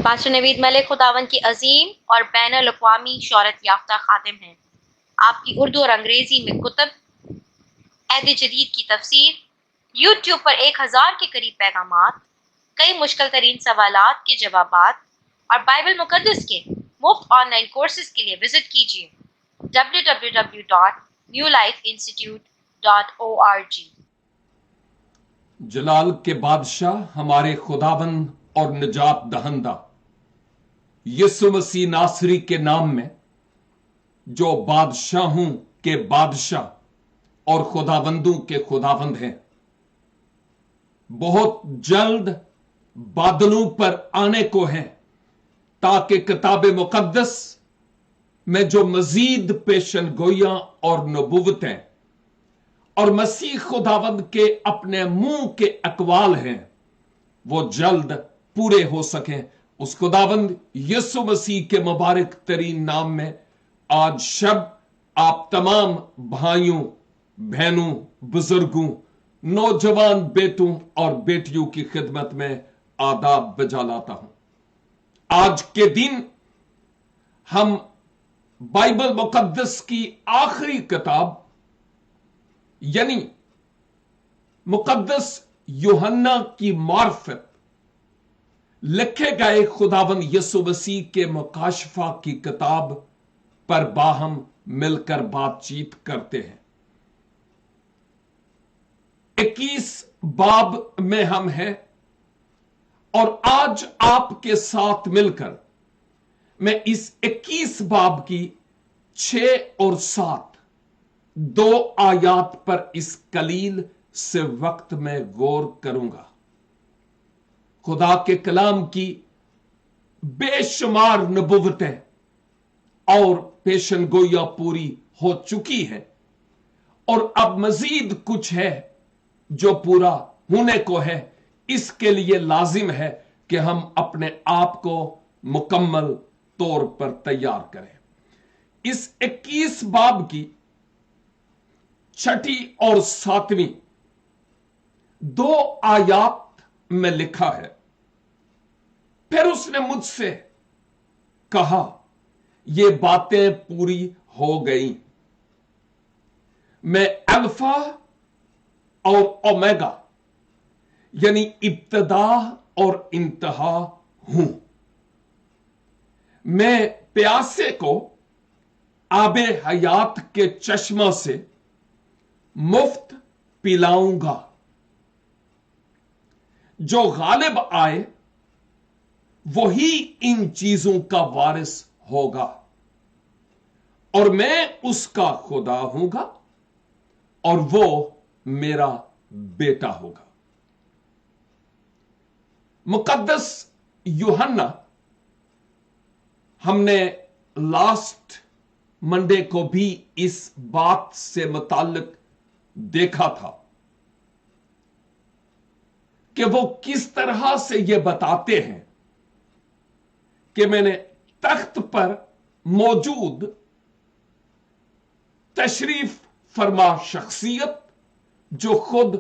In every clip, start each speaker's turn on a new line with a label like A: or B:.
A: Pastor نوید ملک خداوند کی عظیم اور بین الاقوامی شہرت یافتہ خادم ہیں۔ آپ کی اردو اور انگریزی میں کتب، عہد جدید کی تفسیر، یوٹیوب پر 1000 کے قریب پیغامات، کئی مشکل ترین سوالات کے جوابات اور بائبل مقدس کے مفت آن لائن کورسز کے لیے وزٹ کیجیے www.newlifeinstitute.org۔
B: جلال کے بادشاہ ہمارے خداوند اور نجات دہندہ یسوع مسیح ناصری کے نام میں، جو بادشاہوں کے بادشاہ اور خداوندوں کے خداوند ہیں، بہت جلد بادلوں پر آنے کو ہیں، تاکہ کتاب مقدس میں جو مزید پیشن گوئیاں اور نبوتیں اور مسیح خداوند کے اپنے منہ کے اقوال ہیں، وہ جلد پورے ہو سکیں۔ اس خداوند یسوع مسیح کے مبارک ترین نام میں آج شب آپ تمام بھائیوں، بہنوں، بزرگوں، نوجوان بیٹوں اور بیٹیوں کی خدمت میں آداب بجا لاتا ہوں۔ آج کے دن ہم بائبل مقدس کی آخری کتاب یعنی مقدس یوحنا کی معرفت، لکھے گئے خداوند یسوع مسیح کے مکاشفہ کی کتاب پر باہم مل کر بات چیت کرتے ہیں۔ 21 باب میں ہم ہیں، اور آج آپ کے ساتھ مل کر میں اس 21 باب کی 6 اور 7 دو آیات پر اس قلیل سے وقت میں غور کروں گا۔ خدا کے کلام کی بے شمار نبوتیں اور پیشن گوئیاں پوری ہو چکی ہیں، اور اب مزید کچھ ہے جو پورا ہونے کو ہے۔ اس کے لیے لازم ہے کہ ہم اپنے آپ کو مکمل طور پر تیار کریں۔ اس 21 باب کی 6 اور 7 دو آیات میں لکھا ہے، پھر اس نے مجھ سے کہا، یہ باتیں پوری ہو گئیں۔ میں الفا اور اومیگا یعنی ابتدا اور انتہا ہوں۔ میں پیاسے کو آب حیات کے چشمہ سے مفت پلاؤں گا۔ جو غالب آئے وہی ان چیزوں کا وارث ہوگا، اور میں اس کا خدا ہوں گا اور وہ میرا بیٹا ہوگا۔ مقدس یوحنا ہم نے لاسٹ منڈے کو بھی اس بات سے متعلق دیکھا تھا کہ وہ کس طرح سے یہ بتاتے ہیں کہ میں نے تخت پر موجود تشریف فرما شخصیت جو خود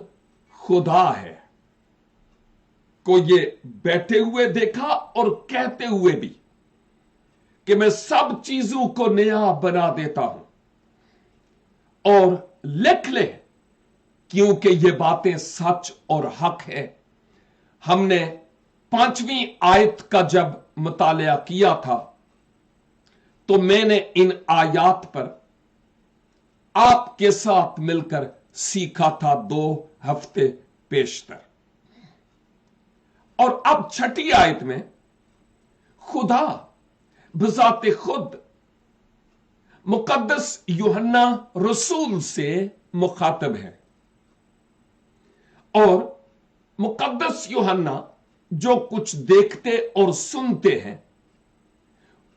B: خدا ہے کو یہ بیٹھے ہوئے دیکھا، اور کہتے ہوئے بھی کہ میں سب چیزوں کو نیا بنا دیتا ہوں، اور لکھ لے کیونکہ یہ باتیں سچ اور حق ہے۔ ہم نے 5ویں آیت کا جب مطالعہ کیا تھا تو میں نے ان آیات پر آپ کے ساتھ مل کر سیکھا تھا 2 ہفتے پیشتر، اور اب 6 آیت میں خدا بذات خود مقدس یوحنا رسول سے مخاطب ہے، اور مقدس یوحنا جو کچھ دیکھتے اور سنتے ہیں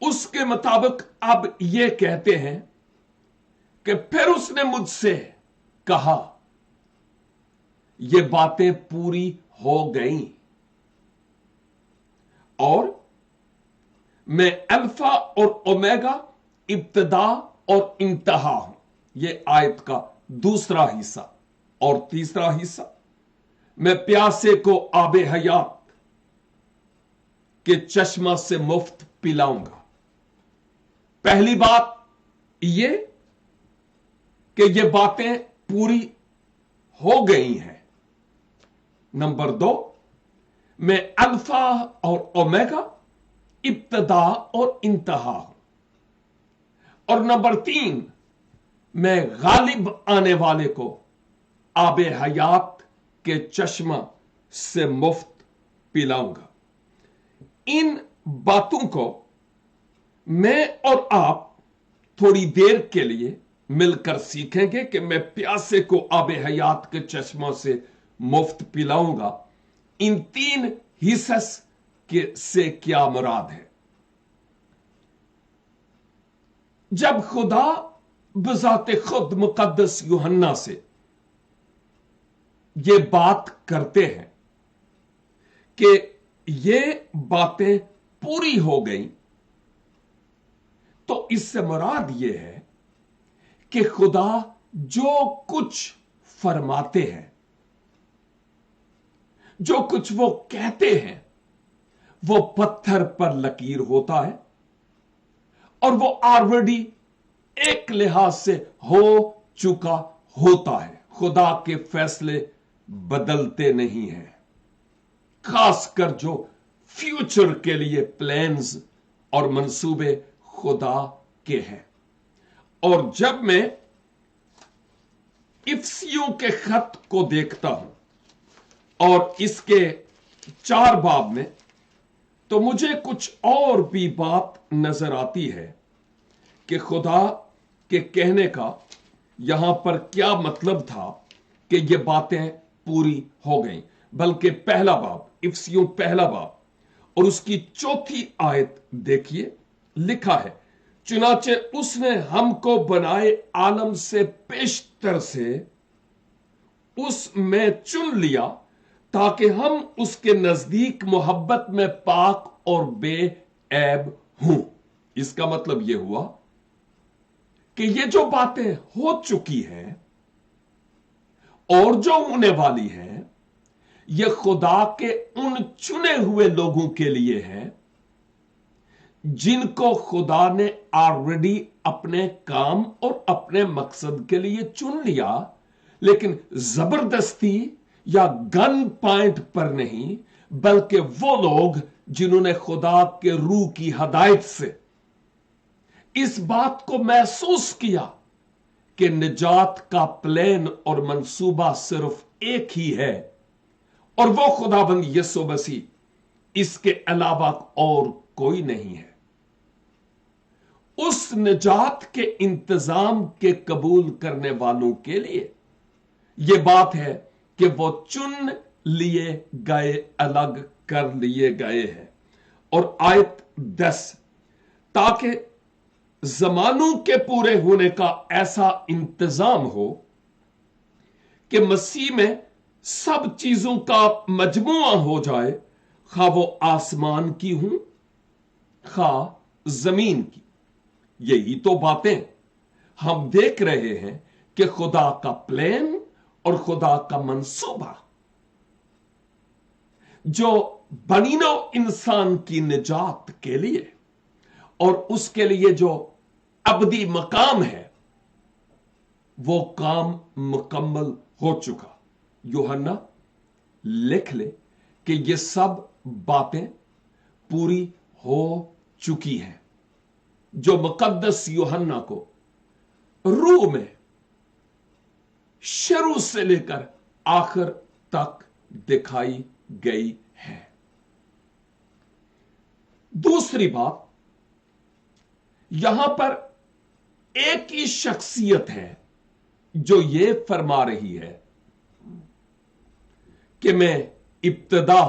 B: اس کے مطابق اب یہ کہتے ہیں کہ پھر اس نے مجھ سے کہا، یہ باتیں پوری ہو گئیں، اور میں الفا اور اومیگا، ابتدا اور انتہا ہوں۔ یہ آیت کا دوسرا حصہ، اور تیسرا حصہ، میں پیاسے کو آب حیات के चश्मा से मुफ्त पिलाऊंगा। पहली बात ये कि ये बातें पूरी हो गई हैं। नंबर 2, मैं अल्फा और ओमेगा, इब्तदा और इंतहा हूं। और नंबर 3, मैं गालिब आने वाले को आबे हयात के चश्मा से मुफ्त पिलाऊंगा। इन बातों को मैं और आप थोड़ी देर के लिए मिलकर सीखेंगे कि मैं प्यासे को आबे हयात के चश्मा से मुफ्त पिलाऊंगा। इन 3 हिस्स से क्या मुराद है। जब खुदा बजाते खुद मुकद्दस यूहन्ना से ये बात करते हैं कि ये बातें पूरी हो गई, तो इससे मुराद ये है कि खुदा जो कुछ फरमाते हैं, जो कुछ वो कहते हैं, वो पत्थर पर लकीर होता है और वो ऑलरेडी एक लिहाज से हो चुका होता है। खुदा के फैसले बदलते नहीं हैं, खासकर जो फ्यूचर के लिए प्लान्स और मंसूबे खुदा के हैं। और जब मैं इफ्सियों के खत को देखता हूं और इसके 4 बाब में, तो मुझे कुछ और भी बात नजर आती है कि खुदा के कहने का यहां पर क्या मतलब था कि ये बातें पूरी हो गई। बल्कि पहला बाब, इफ्सियों पहला बाब और उसकी 4थी आयत देखिए, लिखा है, चुनाचे उसने हमको बनाए आलम से पेशतर से उसमें चुन लिया, ताकि हम उसके नजदीक मोहब्बत में पाक और बेऐब हूं। इसका मतलब यह हुआ कि ये जो बातें हो चुकी हैं और जो होने वाली हैं, ये खुदा के उन चुने हुए लोगों के लिए है जिनको खुदा ने ऑलरेडी अपने काम और अपने मकसद के लिए चुन लिया, लेकिन जबरदस्ती या गन पॉइंट पर नहीं, बल्कि वो लोग जिन्होंने खुदा के रूह की हदायत से इस बात को महसूस किया कि निजात का प्लान और मंसूबा सिर्फ एक ही है और वो खुदाबंद यीशु मसीह, इसके अलावा और कोई नहीं है। उस निजात के इंतजाम के कबूल करने वालों के लिए यह बात है कि वो चुन लिए गए, अलग कर लिए गए हैं। और आयत 10, ताकि जमानों के पूरे होने का ऐसा इंतजाम हो कि मसीह में सब चीजों का मजमुआ हो जाए, खा वो आसमान की हूं खा जमीन की। यही तो बातें हम देख रहे हैं कि खुदा का प्लान और खुदा का मंसूबा जो बनीनो इंसान की निजात के लिए और उसके लिए जो अबदी मकाम है, वो काम मुकम्मल हो चुका। यूहन्ना लिख ले कि ये सब बातें पूरी हो चुकी हैं, जो मुकद्दस यूहन्ना को रूह में शुरू से लेकर आखिर तक दिखाई गई है। दूसरी बात, यहां पर एक ही शख्सियत है जो ये फरमा रही है कि मैं इब्तदा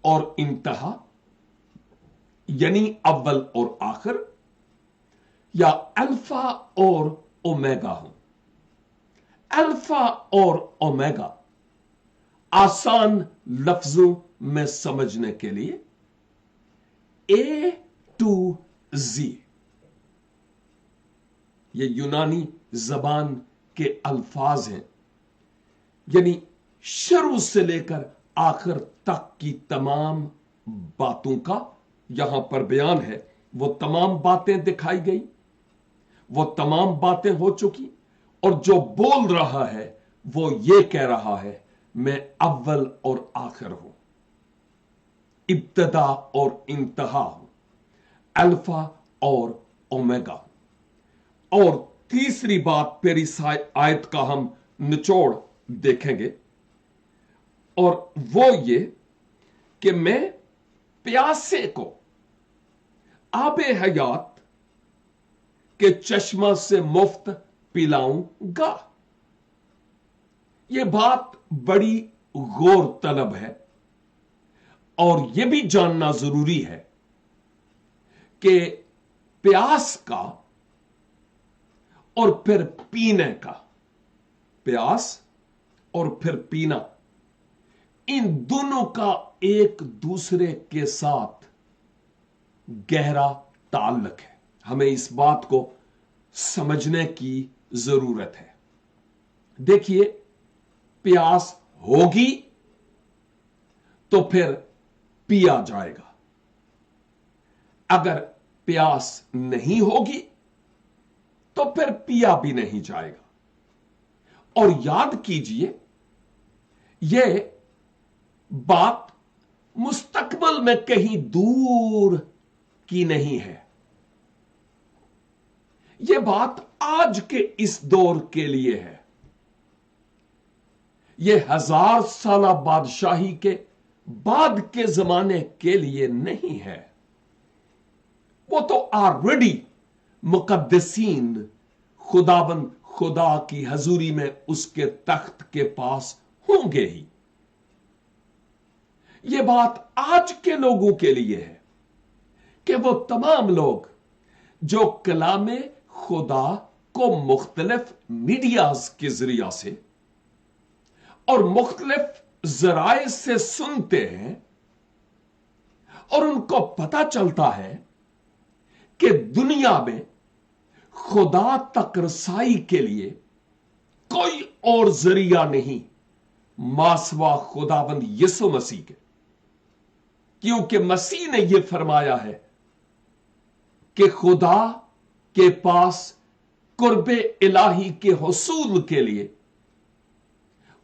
B: और इंतहा, यानी अव्वल और आखिर, या अल्फा और ओमेगा हूं। अल्फा और ओमेगा आसान लफ्जों में समझने के लिए A to Z, ये यूनानी जबान के अल्फाज हैं, यानी शुरू से लेकर आखिर तक की तमाम बातों का यहां पर बयान है, वो तमाम बातें दिखाई गई, वो तमाम बातें हो चुकी, और जो बोल रहा है वो ये कह रहा है, मैं अव्वल और आखिर हूं, इब्तदा और इंतहा हूं, अल्फा और ओमेगा हूं। और तीसरी बात फिर इस आयत का हम निचोड़ देखेंगे, और वो ये कि मैं प्यासे को आबे हयात के चश्मा से मुफ्त पिलाऊंगा। यह बात बड़ी गौर तलब है, और यह भी जानना जरूरी है कि प्यास का और फिर पीने का, प्यास और फिर पीना, इन दोनों का एक दूसरे के साथ गहरा ताल्लुक है। हमें इस बात को समझने की जरूरत है। देखिए, प्यास होगी तो फिर पिया जाएगा, अगर प्यास नहीं होगी तो फिर पिया भी नहीं जाएगा। और याद कीजिए, यह बात मुस्तकबिल में कहीं दूर की नहीं है, यह बात आज के इस दौर के लिए है। यह 1000 साला बादशाही के बाद के जमाने के लिए नहीं है। वो तो ऑलरेडी मुकद्दसीन खुदाबंद खुदा की हजूरी में उसके तख्त के पास होंगे ही। यह बात आज के लोगों के लिए है कि वो तमाम लोग जो कलामे खुदा को मुख्तलिफ मीडियाज के जरिया से और मुख्तलिफ जराए से सुनते हैं, और उनको पता चलता है कि दुनिया में खुदा तक रसाई के लिए कोई और जरिया नहीं मासवा खुदाबंद यीशु मसीह के, क्योंकि मसीह ने यह फरमाया है कि खुदा के पास कुर्बे इलाही के हुसूल के लिए,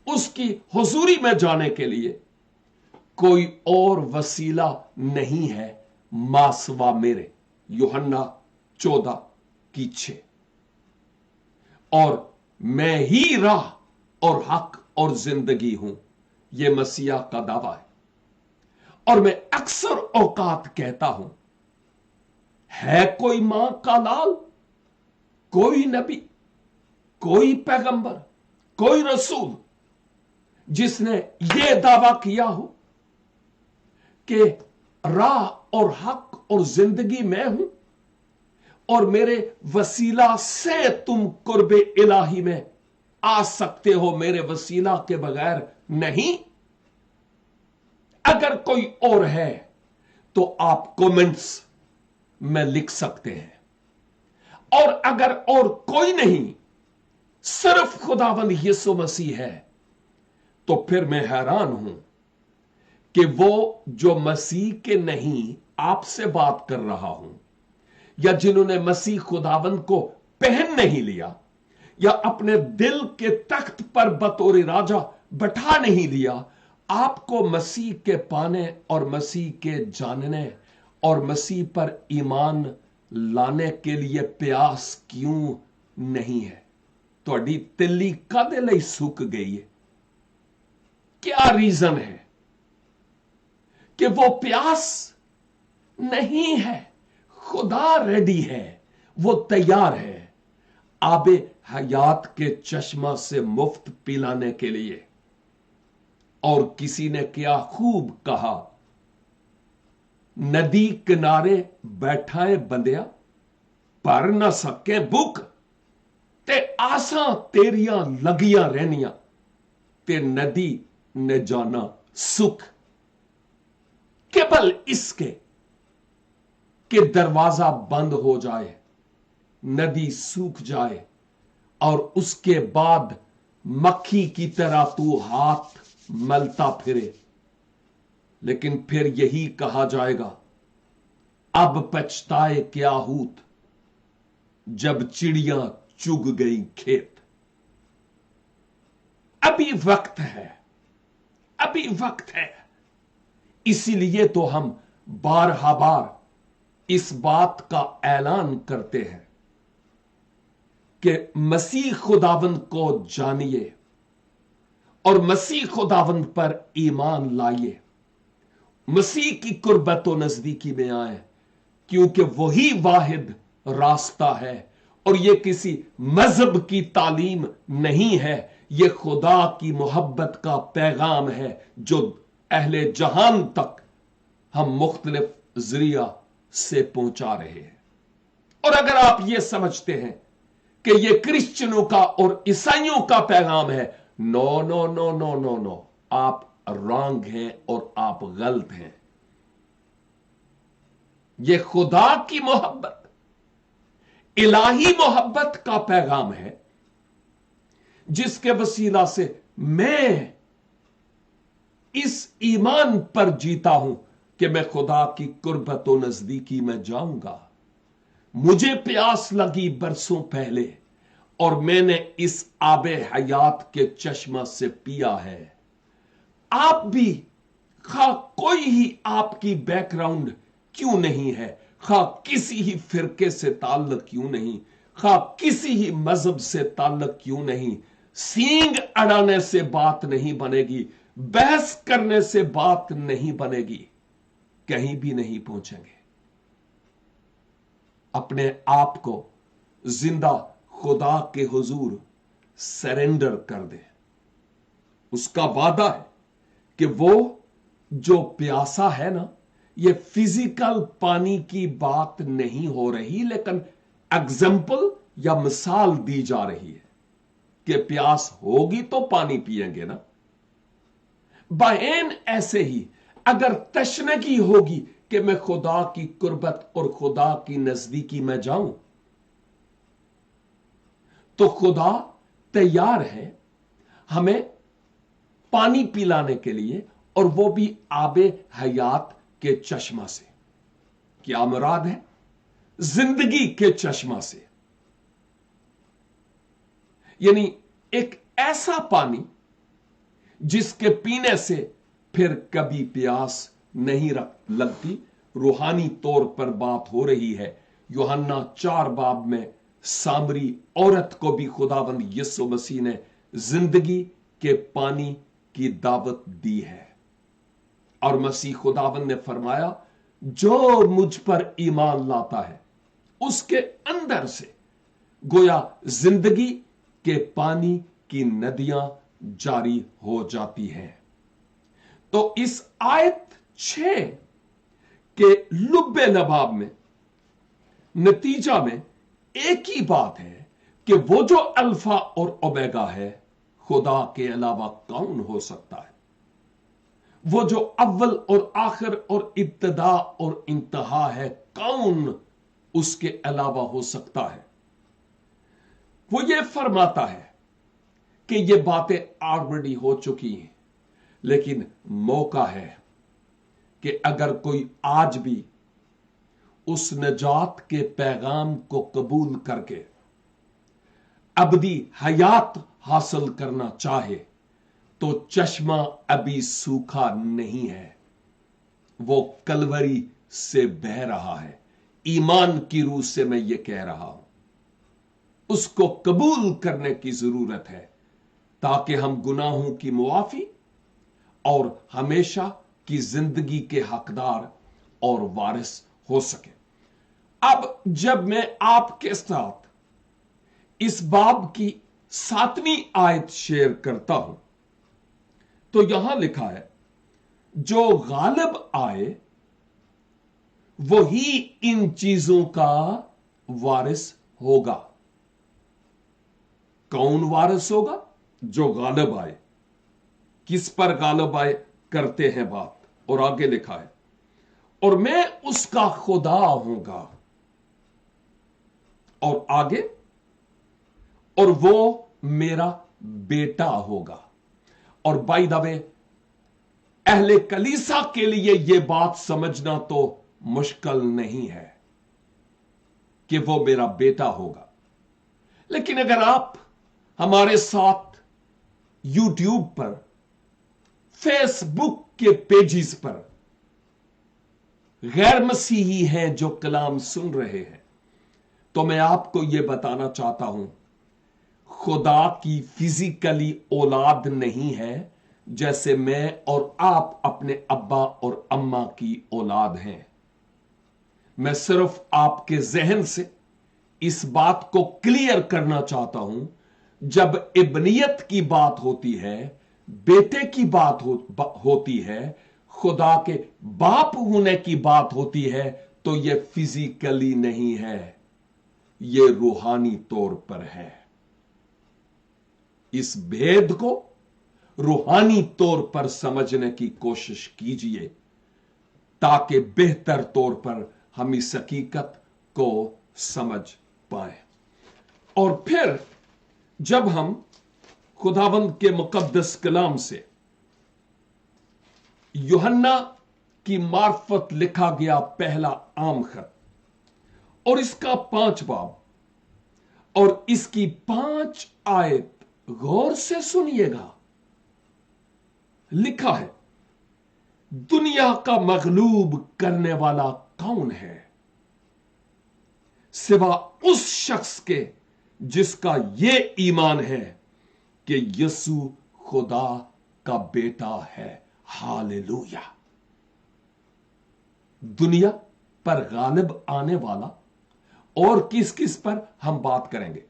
B: उसकी हुजूरी में जाने के लिए कोई और वसीला नहीं है मासवा मेरे। यूहन्ना 14:6। और मैं ही राह और हक और जिंदगी हूं, यह मसीहा का दावा है। और मैं अक्सर औकात कहता हूं, है कोई मां का लाल, कोई नबी, कोई पैगंबर, कोई रसूल जिसने यह दावा किया हो कि राह और हक और जिंदगी मैं हूं, और मेरे वसीला से तुम कुर्बे इलाही में आ सकते हो, मेरे वसीला के बगैर नहीं? अगर कोई और है तो आप कमेंट्स में लिख सकते हैं, और अगर और कोई नहीं, सिर्फ खुदावंद यीशु मसीह है, तो फिर मैं हैरान हूं कि वो जो मसीह के नहीं आपसे बात कर रहा हूं, या जिन्होंने मसीह खुदावंद को पहन नहीं लिया, या अपने दिल के तख्त पर बतौर राजा बैठा नहीं लिया, आपको मसीह के पाने और मसीह के जानने और मसीह पर ईमान लाने के लिए प्यास क्यों नहीं है? ਤੁਹਾਡੀ तिल्ली कादे लई सुक गई है? क्या रीजन है कि वो प्यास नहीं है? खुदा रेडी है, वो तैयार है आबे हयात के चश्मा से मुफ्त पिलाने के लिए। और किसी ने क्या खूब कहा, नदी किनारे बैठाए बंदिया, पर ना सके भुख, ते आसां तेरियां लगियां रहनियां, ते नदी ने जाना सुख। केवल इसके कि दरवाजा बंद हो जाए, नदी सूख जाए, और उसके बाद मक्खी की तरह तू हाथ मलता फिरे, लेकिन फिर यही कहा जाएगा, अब पछताए क्या हूत जब चिड़ियां चुग गई खेत। अभी वक्त है, अभी वक्त है। इसीलिए तो हम बारहा बार इस बात का ऐलान करते हैं कि मसीह खुदावंद को जानिए और मसीह खुदावंद पर ईमान लाइए, मसीह की कुर्बत व नजदीकी में आए, क्योंकि वही वाहिद रास्ता है। और यह किसी मजहब की तालीम नहीं है, यह खुदा की मोहब्बत का पैगाम है जो अहले जहान तक हम मुख्तलिफ जरिया से पहुंचा रहे हैं। और अगर आप यह समझते हैं कि यह क्रिश्चियनों का और ईसाइयों का पैगाम है, no no no no no no, आप रॉन्ग हैं और आप गलत हैं। यह खुदा की मोहब्बत, इलाही मोहब्बत का पैगाम है, जिसके वसीला से मैं इस ईमान पर जीता हूं कि मैं खुदा की कुर्बत व नजदीकी में जाऊंगा। मुझे प्यास लगी बरसों पहले और मैंने इस आबे हयात के चश्मा से पिया है। आप भी, खा कोई ही आपकी बैकग्राउंड क्यों नहीं है, खा किसी ही फिरके से ताल्लुक क्यों नहीं, खा किसी ही मजहब से ताल्लुक क्यों नहीं, सींग अड़ाने से बात नहीं बनेगी, बहस करने से बात नहीं बनेगी, कहीं भी नहीं पहुंचेंगे। अपने आप को जिंदा खुदा के हुजूर सरेंडर कर दे। उसका वादा है कि वो जो प्यासा है ना, ये फिजिकल पानी की बात नहीं हो रही, लेकिन एग्जाम्पल या मिसाल दी जा रही है कि प्यास होगी तो पानी पिएंगे ना। बाएन ऐसे ही अगर तशनगी होगी कि मैं खुदा की कुर्बत और खुदा की नजदीकी में जाऊं, तो खुदा तैयार है हमें पानी पिलाने के लिए, और वो भी आबे हयात के चश्मा से। क्या मुराद है? जिंदगी के चश्मा से, यानी एक ऐसा पानी जिसके पीने से फिर कभी प्यास नहीं लगती। रूहानी तौर पर बात हो रही है। यूहन्ना 4 बाब में सामरी औरत को भी खुदावंद यीशु मसीह ने जिंदगी के पानी की दावत दी है, और मसीह खुदावंद ने फरमाया, जो मुझ पर ईमान लाता है उसके अंदर से गोया जिंदगी के पानी की नदियां जारी हो जाती हैं। तो इस आयत 6 के लुब्बे लबाब में नतीजा में एक ही बात है कि वो जो अल्फा और ओमेगा है, खुदा के अलावा कौन हो सकता है? वो जो अव्वल और आखिर और इब्तिदा और इंतहा है, कौन उसके अलावा हो सकता है? वो ये फरमाता है कि ये बातें ऑलरेडी हो चुकी हैं, लेकिन मौका है कि अगर कोई आज भी उस नजात के पैगाम को कबूल करके अबदी हयात हासिल करना चाहे, तो चश्मा अभी सूखा नहीं है, वो कलवरी से बह रहा है। ईमान की रूह से मैं ये कह रहा हूं, उसको कबूल करने की जरूरत है, ताकि हम गुनाहों की मुआफी और हमेशा की जिंदगी के हकदार और वारिस हो सके। अब जब मैं आपके साथ इस बाब की 7वीं आयत शेयर करता हूं, तो यहां लिखा है, जो गालिब आए वही इन चीजों का वारिस होगा। कौन वारिस होगा? जो गालिब आए। किस पर गालिब आए करते हैं बात, और आगे लिखा है, और मैं उसका खुदा होऊंगा, और आगे, और वो मेरा बेटा होगा। और बाय द वे, अहले कलीसा के लिए यह बात समझना तो मुश्किल नहीं है कि वो मेरा बेटा होगा, लेकिन अगर आप हमारे साथ यूट्यूब पर, फेसबुक के पेजेस पर गैर मसीही हैं जो कलाम सुन रहे हैं, तो मैं आपको यह बताना चाहता हूं, खुदा की फिजिकली औलाद नहीं है जैसे मैं और आप अपने अब्बा और अम्मा की औलाद हैं। मैं सिर्फ आपके जहन से इस बात को क्लियर करना चाहता हूं, जब इब्नियत की बात होती है, बेटे की बात होती है, खुदा के बाप होने की बात होती है, तो यह फिजिकली नहीं है, यह रूहानी तौर पर है। इस भेद को रूहानी तौर पर समझने की कोशिश कीजिए ताकि बेहतर तौर पर हम इस हकीकत को समझ पाए। और फिर जब हम खुदावंद के मुकद्दस कलाम से यूहन्ना की मार्फत लिखा गया पहला आम खत और इसका 5 बाब और इसकी 5 आयत गौर से सुनिएगा। लिखा है, दुनिया का मगलूब करने वाला कौन है सिवा उस शख्स के जिसका यह ईमान है कि यीशु खुदा का बेटा है। हालेलुया। दुनिया पर गालिब आने वाला और किस किस पर हम बात करेंगे,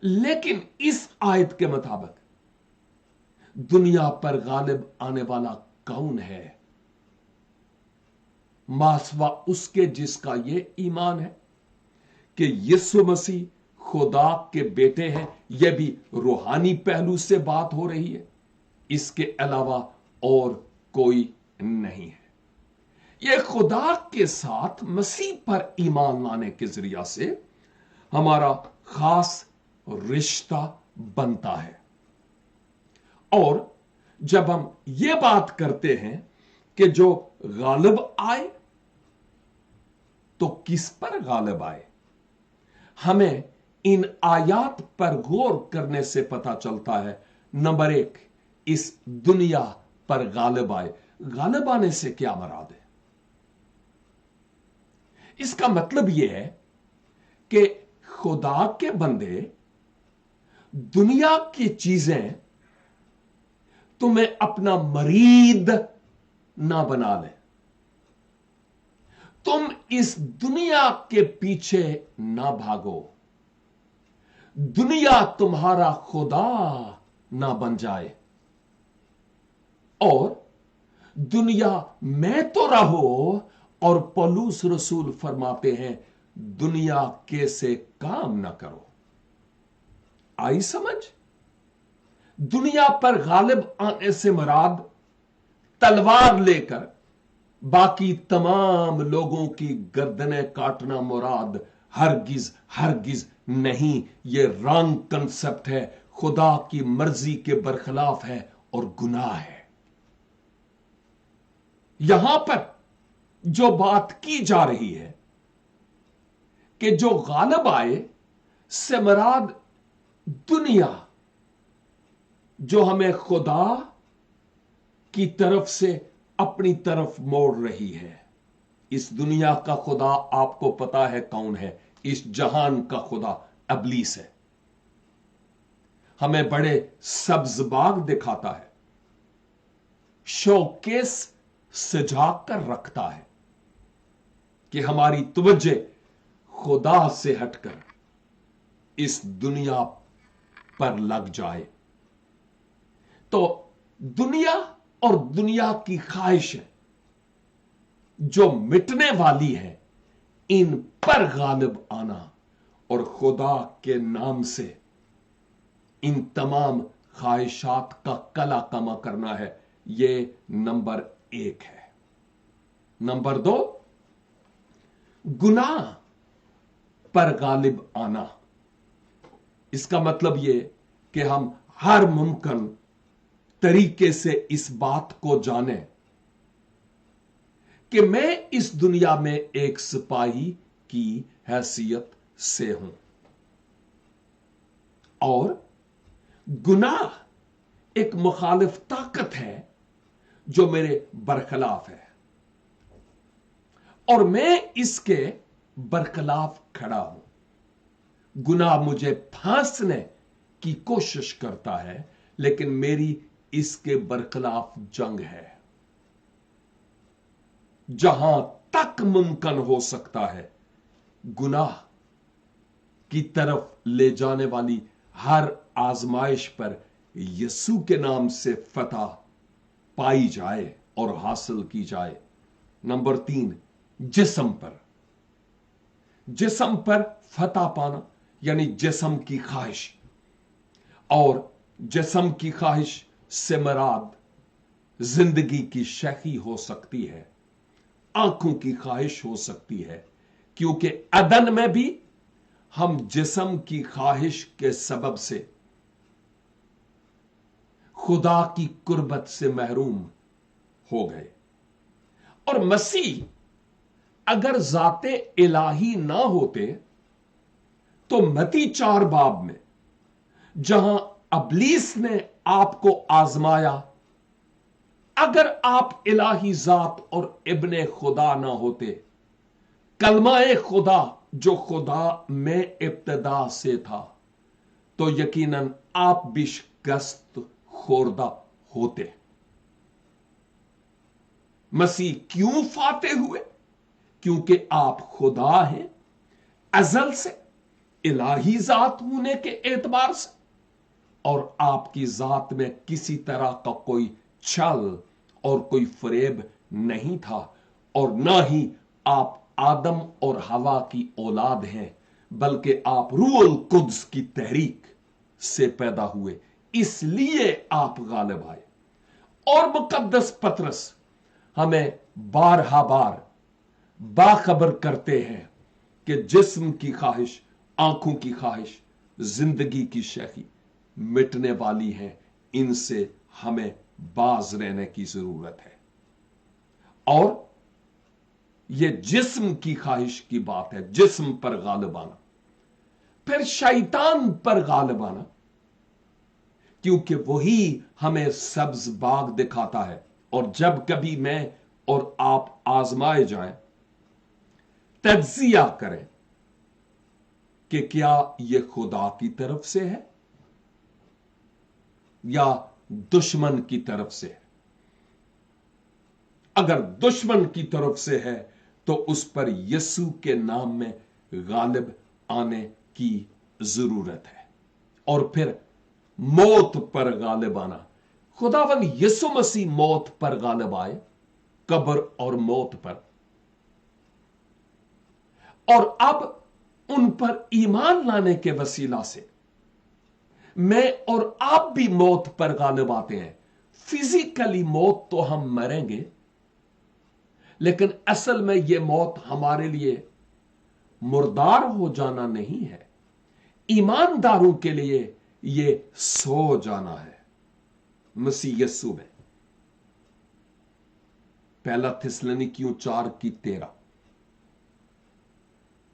B: लेकिन इस आयत के मुताबिक दुनिया पर गालिब आने वाला कौन है? मासवा उसके जिसका यह ईमान है कि यीशु मसीह खुदा के बेटे हैं। यह भी रूहानी पहलू से बात हो रही है, इसके अलावा और कोई नहीं है। यह खुदा के साथ मसीह पर ईमान लाने के जरिया से हमारा खास रिश्ता बनता है। और जब हम यह बात करते हैं कि जो गालिब आए, तो किस पर गालिब आए? हमें इन आयात पर गौर करने से पता चलता है। नंबर 1, इस दुनिया पर गालिब आए। गालिब आने से क्या मराद है? इसका मतलब यह है कि खुदा के बंदे दुनिया की चीजें तुम्हें अपना मरीद ना बना ले, तुम इस दुनिया के पीछे ना भागो, दुनिया तुम्हारा खुदा ना बन जाए और दुनिया में तो रहो। और पौलुस रसूल फरमाते हैं, दुनिया के से काम ना करो। आई समझ? दुनिया पर गालिब आने से मुराद तलवार लेकर बाकी तमाम लोगों की गर्दनें काटना मुराद हरगिज हरगिज नहीं। यह रॉन्ग कंसेप्ट है, खुदा की मर्जी के बरखिलाफ है और गुनाह है। यहां पर जो बात की जा रही है कि जो गालिब आए से मुराद दुनिया जो हमें खुदा की तरफ से अपनी तरफ मोड़ रही है। इस दुनिया का खुदा आपको पता है कौन है? इस जहान का खुदा इब्लीस है। हमें बड़े सब्ज बाग दिखाता है, शोकेस सजा कर रखता है कि हमारी तवज्जो खुदा से हटकर इस दुनिया पर लग जाए। तो दुनिया और दुनिया की ख्वाहिशें जो मिटने वाली है, इन पर गालिब आना और खुदा के नाम से इन तमाम ख्वाहिशात का कला कमा करना है। यह नंबर 1 है। नंबर 2, गुनाह पर गालिब आना। इसका मतलब यह कि हम हर मुमकिन तरीके से इस बात को जानें कि मैं इस दुनिया में एक सिपाही की हैसियत से हूं और गुनाह एक मुखालिफ ताकत है जो मेरे बरखिलाफ है और मैं इसके बरखिलाफ खड़ा हूं। गुनाह मुझे फांसने की कोशिश करता है, लेकिन मेरी इसके बरखिलाफ जंग है। जहां तक मुमकिन हो सकता है, गुनाह की तरफ ले जाने वाली हर आजमाइश पर यीशु के नाम से फतह पाई जाए और हासिल की जाए। नंबर 3, जिस्म पर फतह पाना, यानी जिस्म की ख्वाहिश। और जिस्म की ख्वाहिश से मराद जिंदगी की शैखी हो सकती है, आंखों की ख्वाहिश हो सकती है, क्योंकि अदन में भी हम जिस्म की ख्वाहिश के सबब से खुदा की कुर्बत से महरूम हो गए। और मसीह अगर जाते इलाही ना होते तो मती 4 बाब में जहां अबलीस ने आपको आजमाया, अगर आप इलाही जात और इब्ने खुदा ना होते, कलमाए खुदा जो खुदा में इब्तदा से था, तो यकीनन आप भी शिकस्त खोरदा होते। मसीह क्यों फाते हुए? क्योंकि आप खुदा हैं अजल से, इलाही जात होने के एतबार से, और आपकी जात में किसी तरह का कोई छल और कोई फरेब नहीं था, और ना ही आप आदम और हवा की औलाद हैं, बल्कि आप रूहुल कुद्स की तहरीक से पैदा हुए, इसलिए आप गालिब आए। और मुकद्दस पतरस हमें बारहा बार बाखबर करते हैं कि जिस्म की ख्वाहिश, आंखों की ख्वाहिश, जिंदगी की शैखी मिटने वाली है, इनसे हमें बाज रहने की जरूरत है। और यह जिस्म की ख्वाहिश की बात है, जिस्म पर गालिब आना। फिर शैतान पर गालिब आना, क्योंकि वही हमें सब्ज बाग दिखाता है। और जब कभी मैं और आप आजमाए जाएं, तज्जिया करें कि क्या यह खुदा की तरफ से है या दुश्मन की तरफ से है। अगर दुश्मन की तरफ से है तो उस पर यीशु के नाम में गालिब आने की जरूरत है। और फिर मौत पर गालिब आना। खुदावन यीशु मसीह मौत पर गालिब आए, कब्र और मौत पर, और अब उन पर ईमान लाने के वसीला से मैं और आप भी मौत पर गालिब आते हैं। फिजिकली मौत तो हम मरेंगे, लेकिन असल में यह मौत हमारे लिए मुर्दार हो जाना नहीं है, ईमानदारों के लिए यह सो जाना है मसीह यीशु में। पहला थिस्सलुनीकियों 4:13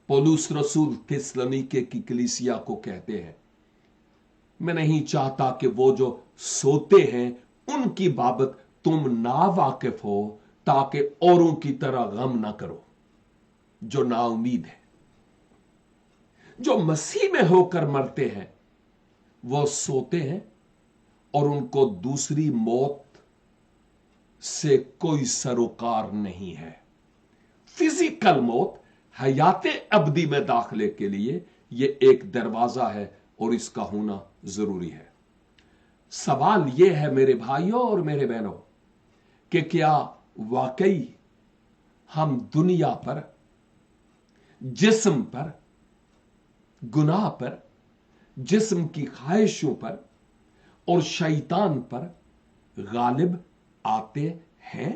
B: पौलुस रसूल थिस्सलुनीके की कलीसिया को कहते हैं, मैं नहीं चाहता कि वो जो सोते हैं उनकी बाबत तुम ना वाकिफ हो, ताकि औरों की तरह गम ना करो जो ना उम्मीद है। जो मसीह में होकर मरते हैं वो सोते हैं और उनको दूसरी मौत से कोई सरोकार नहीं है। फिजिकल मौत हयाते अबदी में दाखिले के लिए यह एक दरवाजा है और इसका होना जरूरी है। सवाल यह है मेरे भाइयों और मेरे बहनों कि क्या वाकई हम दुनिया पर, जिस्म पर, गुनाह पर, जिस्म की ख्वाहिशों पर और शैतान पर गालिब आते हैं?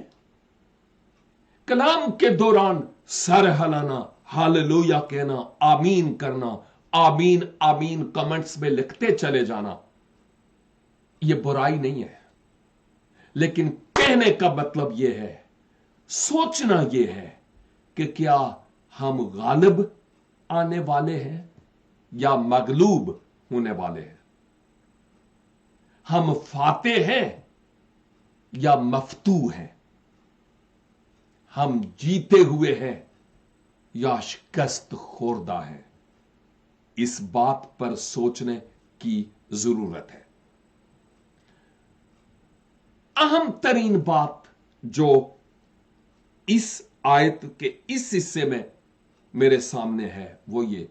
B: कलाम के दौरान सर हिलाना, हालेलुया कहना, आमीन करना, आमीन आमीन कमेंट्स में लिखते चले जाना, यह बुराई नहीं है, लेकिन कहने का मतलब यह है सोचना यह है कि क्या हम गालिब आने वाले हैं या मगलूब होने वाले हैं, हम फाते हैं या मफतू हैं, हम जीते हुए हैं या शिकस्त खोरदा है। इस बात पर सोचने की जरूरत है। अहम तरीन बात जो इस आयत के इस हिस्से में मेरे सामने है वो ये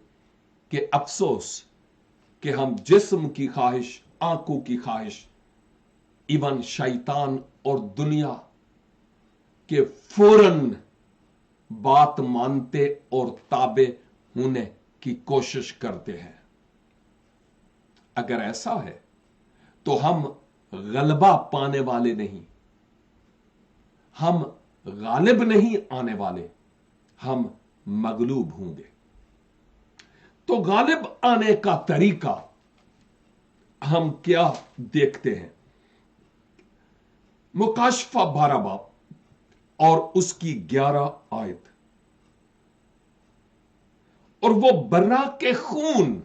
B: कि अफसोस कि हम जिस्म की ख्वाहिश, आंखों की ख्वाहिश, इवन शैतान और दुनिया के फौरन बात मानते और ताबे होने की कोशिश करते हैं। अगर ऐसा है तो हम गलबा पाने वाले नहीं, हम गालिब नहीं आने वाले, हम मगलूब होंगे। तो गालिब आने का तरीका हम क्या देखते हैं? मुकाशफा 12 बाब और उसकी 11 आयत। और वो बर्रा के खून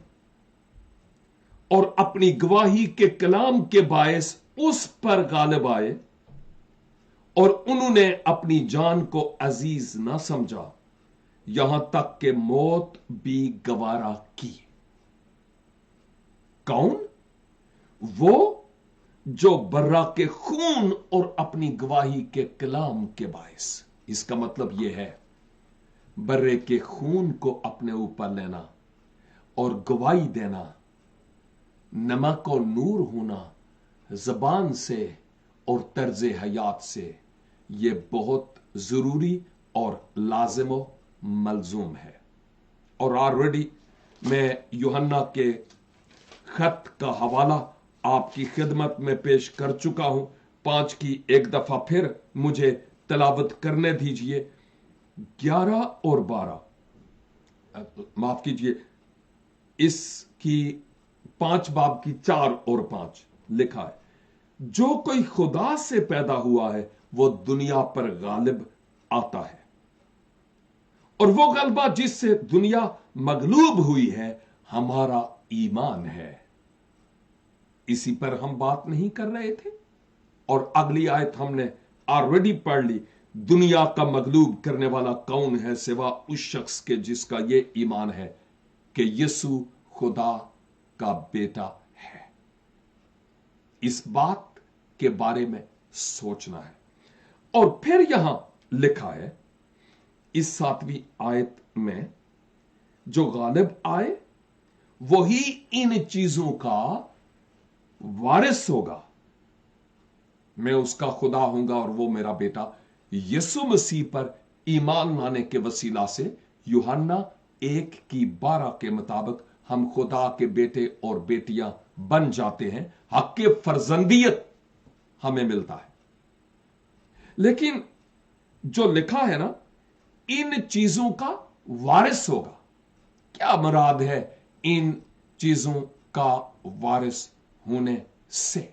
B: और अपनी गवाही के कलाम के बायस उस पर गालिब आए और उन्होंने अपनी जान को अजीज ना समझा, यहां तक कि मौत भी गवारा की। कौन? वो जो बर्रा के खून और अपनी गवाही के कलाम के बायस। इसका मतलब यह है बर्रे के खून को अपने ऊपर लेना और गवाही देना, नमक और नूर होना जबान से और तर्ज हयात से, यह बहुत जरूरी और लाजिम मलजूम है। और ऑलरेडी मैं यूहन्ना के खत का हवाला आपकी खिदमत में पेश कर चुका हूं। 5 की एक दफा फिर मुझे तलावत करने दीजिए। 11 और 12, माफ कीजिए, इसकी 5 बाब की 4 और 5 लिखा है, जो कोई खुदा से पैदा हुआ है वो दुनिया पर गालिब आता है, और वो गलबा जिससे दुनिया मगलूब हुई है हमारा ईमान है। इसी पर हम बात नहीं कर रहे थे? और अगली आयत हमने ऑलरेडी पढ़ ली। दुनिया का मगलूब करने वाला कौन है सिवा उस शख्स के जिसका यह ईमान है कि यीशु खुदा का बेटा है। इस बात के बारे में सोचना है। और फिर यहां लिखा है इस 7वीं आयत में, जो गालिब आए वही इन चीजों का वारिस होगा। मैं उसका खुदा होऊंगा और वो मेरा बेटा। यीशु मसीह पर ईमान लाने के वसीला से यूहन्ना 1:12 के मुताबिक हम खुदा के बेटे और बेटियां बन जाते हैं। हक के फर्जंदियत हमें मिलता है। लेकिन जो लिखा है ना, इन चीजों का वारिस होगा, क्या मुराद है इन चीजों का वारिस होने से?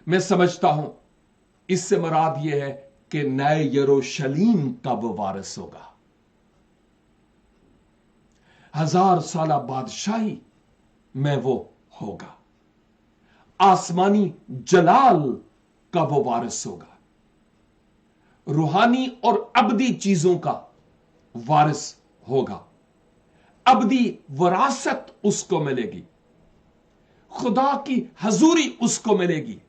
B: मैं समझता हूं इससे मुराद यह है कि नए यरूशलेम का वो वारिस होगा। 1000 साला बादशाही में वो होगा। आसमानी जलाल का वो वारिस होगा। रूहानी और अबदी चीजों का वारिस होगा। अबदी वरासत उसको मिलेगी। खुदा की हजूरी उसको मिलेगी।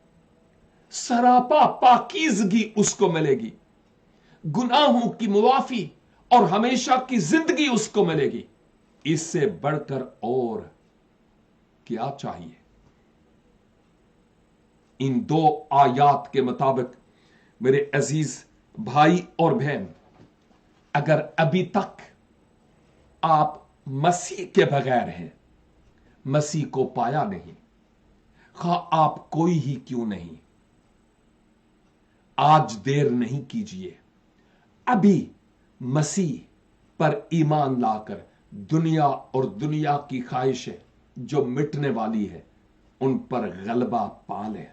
B: सरापा पाकीज़गी उसको मिलेगी। गुनाहों की मुआफी और हमेशा की जिंदगी उसको मिलेगी। इससे बढ़कर और क्या चाहिए? इन 2 आयात के मुताबिक मेरे अजीज भाई और बहन, अगर अभी तक आप मसीह के बगैर हैं, मसीह को पाया नहीं, खा आप कोई ही क्यों नहीं, आज देर नहीं कीजिए। अभी मसीह पर ईमान लाकर दुनिया और दुनिया की ख्वाहिशें जो मिटने वाली है उन पर गलबा पा लें,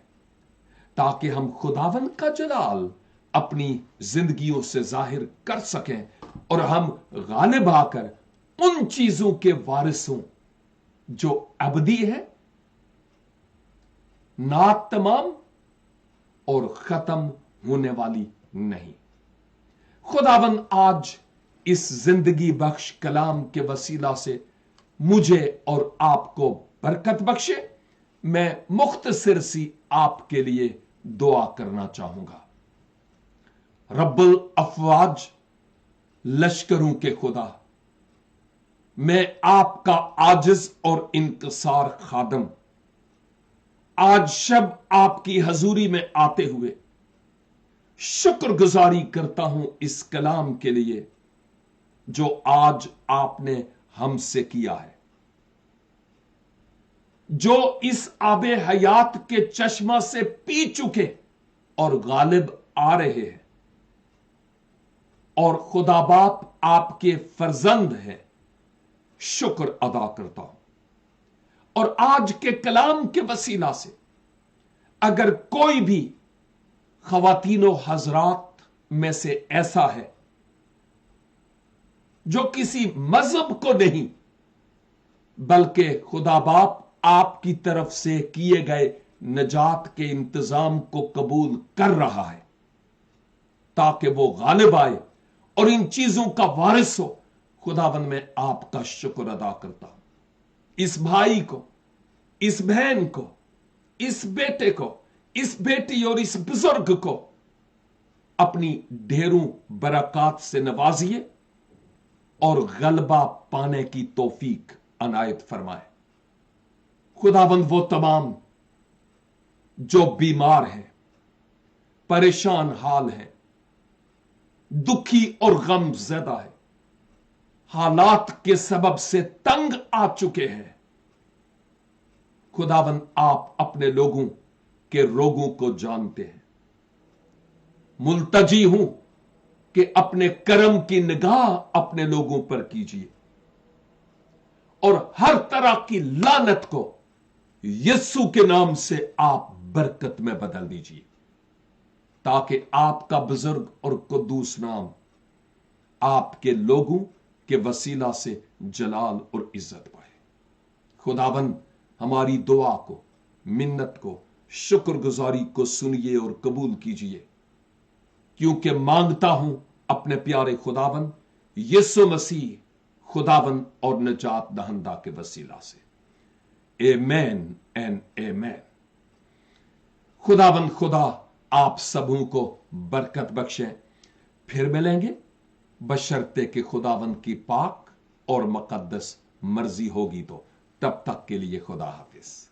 B: ताकि हम खुदावंद का जलाल اپنی زندگیوں سے ظاہر کر سکیں اور ہم غالب آ کر ان چیزوں کے وارث ہوں جو ابدی ہے، ناتمام اور ختم ہونے والی نہیں۔ خداوند آج اس زندگی بخش کلام کے وسیلہ سے مجھے اور آپ کو برکت بخشے۔ میں مختصر سی آپ کے لیے دعا کرنا چاہوں گا۔ رب الافواج، لشکروں کے خدا، میں آپ کا عاجز اور انکسار خادم آج شب آپ کی حضوری میں آتے ہوئے شکر گزاری کرتا ہوں اس کلام کے لیے جو آج آپ نے ہم سے کیا ہے، جو اس آب حیات کے چشمہ سے پی چکے اور غالب آ رہے ہیں اور خدا باپ آپ کے فرزند ہیں، شکر ادا کرتا ہوں۔ اور آج کے کلام کے وسیلہ سے اگر کوئی بھی خواتین و حضرات میں سے ایسا ہے جو کسی مذہب کو نہیں بلکہ خدا باپ آپ کی طرف سے کیے گئے نجات کے انتظام کو قبول کر رہا ہے تاکہ وہ غالب آئے اور ان چیزوں کا وارث ہو، خداوند میں آپ کا شکر ادا کرتا ہوں۔ اس بھائی کو، اس بہن کو، اس بیٹے کو، اس بیٹی اور اس بزرگ کو اپنی ڈھیروں برکات سے نوازیے اور غلبہ پانے کی توفیق عنایت فرمائے۔ خداوند وہ تمام جو بیمار ہیں، پریشان حال ہیں، دکھی اور غم زدہ ہے، حالات کے سبب سے تنگ آ چکے ہیں، خداوند آپ اپنے لوگوں کے روگوں کو جانتے ہیں۔ ملتجی ہوں کہ اپنے کرم کی نگاہ اپنے لوگوں پر کیجیے اور ہر طرح کی لعنت کو یسوع کے نام سے آپ برکت میں بدل دیجیے تاکہ آپ کا بزرگ اور قدوس نام آپ کے لوگوں کے وسیلہ سے جلال اور عزت پائے۔ خداوند ہماری دعا کو، منت کو، شکر گزاری کو سنیے اور قبول کیجیے، کیونکہ مانگتا ہوں اپنے پیارے خداوند یسوع مسیح خداوند اور نجات دہندہ کے وسیلہ سے۔ Amen and amen. خداوند خدا آپ سبوں کو برکت بخشیں۔ پھر ملیں گے بشرطے کہ خداوند کی پاک اور مقدس مرضی ہوگی تو۔ تب تک کے لیے خدا حافظ۔